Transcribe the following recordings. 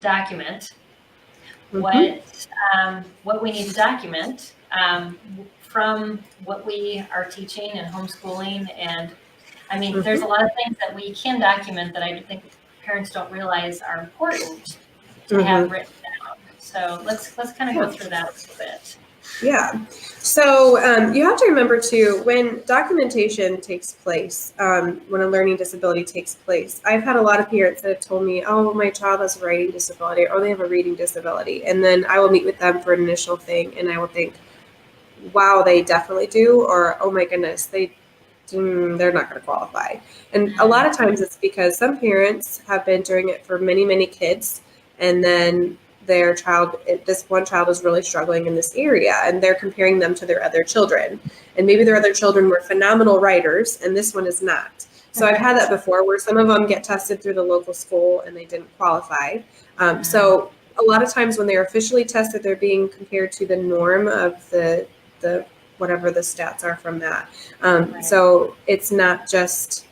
document what we need to document from what we are teaching and homeschooling. And I mean, there's a lot of things that we can document that I think parents don't realize are important to have written down. So let's kind of go through that a little bit. Yeah. So you have to remember too, when documentation takes place, when a learning disability takes place, I've had a lot of parents that have told me, oh, my child has a writing disability or they have a reading disability. And then I will meet with them for an initial thing and I will think, wow, they definitely do. Or, oh my goodness, they're not going to qualify. And a lot of times it's because some parents have been doing it for many, many kids. And then this one child is really struggling in this area and they're comparing them to their other children. And maybe their other children were phenomenal writers and this one is not. So I've had that before where some of them get tested through the local school and they didn't qualify. So a lot of times when they're officially tested, they're being compared to the norm of the whatever the stats are from that. So it's not just,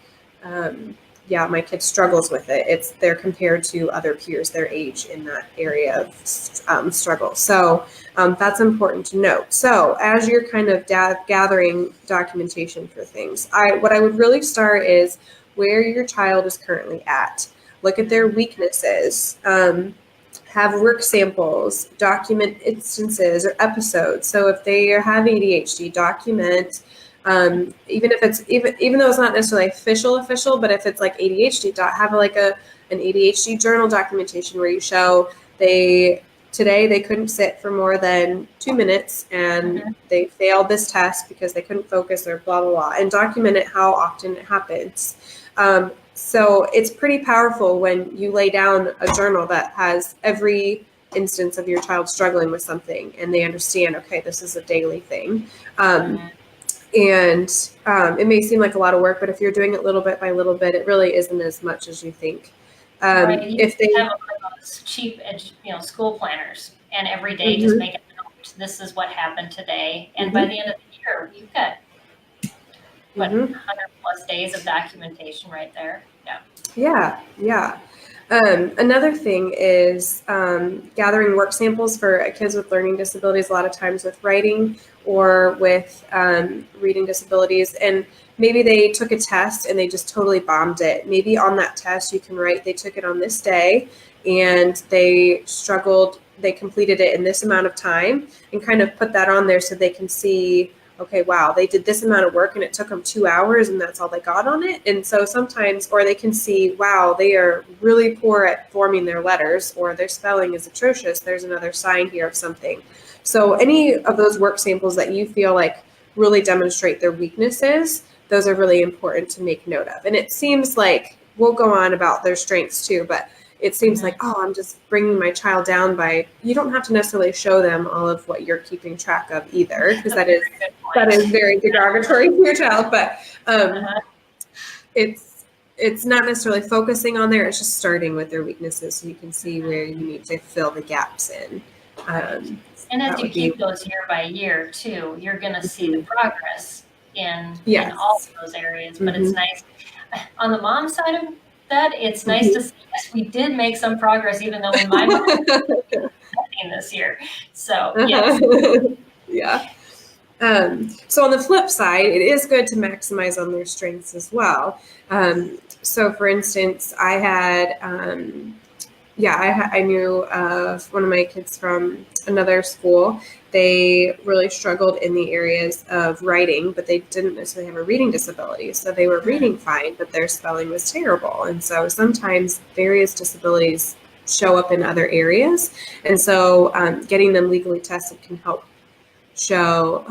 my kid struggles with it. They're compared to other peers their age in that area of struggle. So that's important to note. So as you're kind of gathering documentation for things, what I would really start is where your child is currently at. Look at their weaknesses. Have work samples, document instances or episodes. So if they have ADHD, document, even though it's not necessarily official, but if it's like ADHD, have like an ADHD journal documentation where you show today they couldn't sit for more than 2 minutes and they failed this test because they couldn't focus or blah, blah, blah, and document it how often it happens. So it's pretty powerful when you lay down a journal that has every instance of your child struggling with something and they understand, okay, this is a daily thing. And it may seem like a lot of work, but if you're doing it little bit by little bit, it really isn't as much as you think. If they have those cheap, school planners and every day just make a note, this is what happened today. And by the end of the year, you've got 100 plus days of documentation right there. Yeah. Another thing is gathering work samples for kids with learning disabilities, a lot of times with writing or with reading disabilities. And maybe they took a test and they just totally bombed it. Maybe on that test you can write, they took it on this day and they struggled, they completed it in this amount of time, and kind of put that on there so they can see, okay, wow, they did this amount of work and it took them 2 hours and that's all they got on it. And so sometimes, or they can see, wow, they are really poor at forming their letters or their spelling is atrocious. There's another sign here of something. So any of those work samples that you feel like really demonstrate their weaknesses, those are really important to make note of. And it seems like, we'll go on about their strengths too, but it seems like, oh, I'm just bringing my child down by, you don't have to necessarily show them all of what you're keeping track of either, because that is very derogatory to your child, but it's not necessarily focusing on there, it's just starting with their weeknesses so you can see where you need to fill the gaps in. And as you keep those year by year too, you're going to see the progress in all of those areas, but it's nice. On the mom side of that, it's nice to see, yes, we did make some progress, even though in my mind this year. So yes. So on the flip side, it is good to maximize on their strengths as well. So for instance, I knew of one of my kids from another school. They really struggled in the areas of writing, but they didn't necessarily have a reading disability. So they were reading fine, but their spelling was terrible. And so sometimes various disabilities show up in other areas. And so getting them legally tested can help show,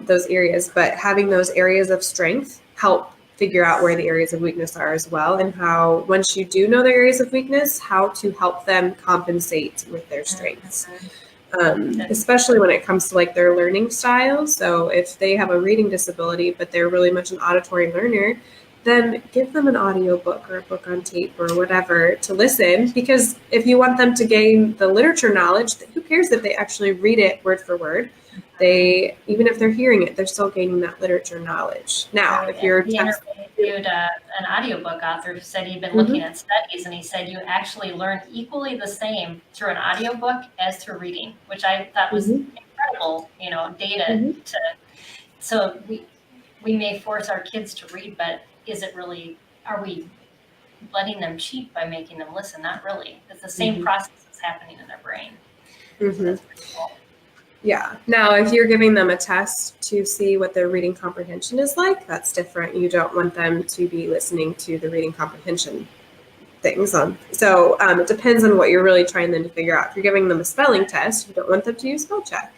those areas. But having those areas of strength help figure out where the areas of weakness are as well, and how, once you do know their areas of weakness, how to help them compensate with their strengths. Especially when it comes to like their learning styles. So if they have a reading disability, but they're really much an auditory learner, then give them an audiobook or a book on tape or whatever to listen, because if you want them to gain the literature knowledge, who cares if they actually read it word for word? even if they're hearing it, they're still gaining that literature knowledge. Now, if you're interviewed an audiobook author who said he'd been looking at studies, and he said you actually learn equally the same through an audiobook as through reading, which I thought was incredible, data so we may force our kids to read, but are we letting them cheat by making them listen? Not really. It's the same process that's happening in their brain. So that's pretty cool. Yeah. Now, if you're giving them a test to see what their reading comprehension is like, that's different. You don't want them to be listening to the reading comprehension things. So it depends on what you're really trying them to figure out. If you're giving them a spelling test, you don't want them to use spell check.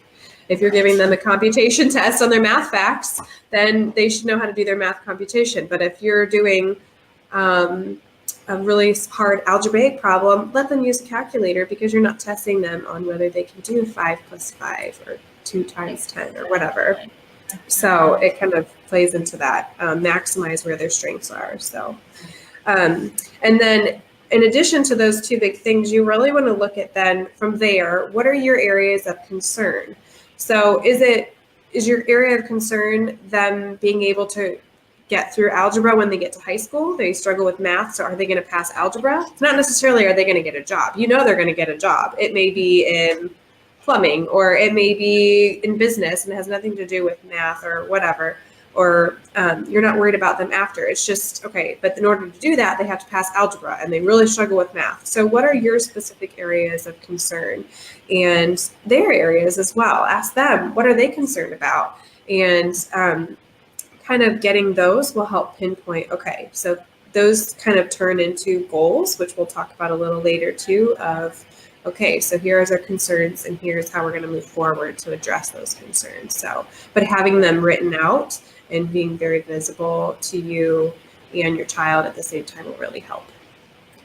If you're giving them a computation test on their math facts, then they should know how to do their math computation. But if you're doing a really hard algebraic problem, let them use a calculator, because you're not testing them on whether they can do 5 + 5 or 2 × 10 or whatever. So it kind of plays into that, maximize where their strengths are. So, and then in addition to those two big things, you really want to look at then from there, what are your areas of concern? So is your area of concern them being able to get through algebra when they get to high school? They struggle with math, so are they going to pass algebra? It's not necessarily are they going to get a job. They're going to get a job. It may be in plumbing, or it may be in business, and it has nothing to do with math or whatever. Or you're not worried about them after. It's just, okay, but in order to do that, they have to pass algebra, and they really struggle with math. So what are your specific areas of concern? And their areas as well. Ask them, what are they concerned about? And kind of getting those will help pinpoint, okay, so those kind of turn into goals, which we'll talk about a little later too, of, okay, so here's our concerns, and here's how we're going to move forward to address those concerns. So, but having them written out and being very visible to you and your child at the same time will really help.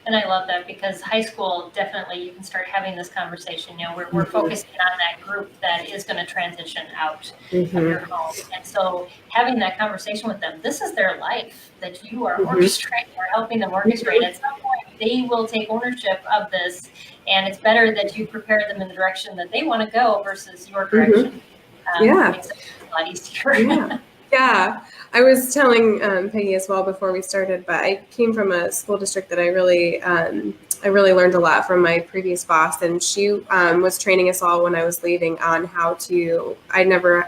And I love that, because high school, definitely you can start having this conversation. We're focusing on that group that is going to transition out of your home. And so having that conversation with them, this is their life that you are orchestrating or helping them orchestrate. At some point, they will take ownership of this, and it's better that you prepare them in the direction that they want to go versus your direction. It makes it a lot easier. Yeah, I was telling Peggy as well before we started, but I came from a school district that I really learned a lot from my previous boss, and she was training us all when I was leaving on how to. I never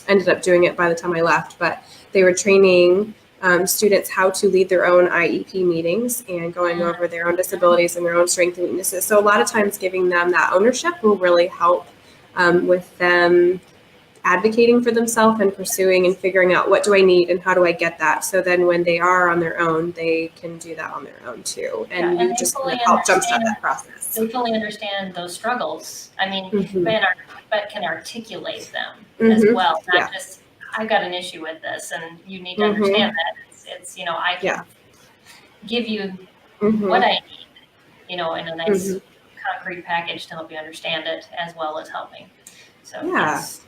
ended up doing it by the time I left, but they were training students how to lead their own IEP meetings and going over their own disabilities and their own strengths and weaknesses. So a lot of times giving them that ownership will really help with them advocating for themselves and pursuing and figuring out what do I need and how do I get that. So then when they are on their own, they can do that on their own too. And you just kind of help jumpstart that process. They fully understand those struggles. I mean, but can articulate them as well. Not just, I've got an issue with this, and you need to understand that. It's I can give you what I need, in a nice concrete package to help you understand it, as well as helping. So yes.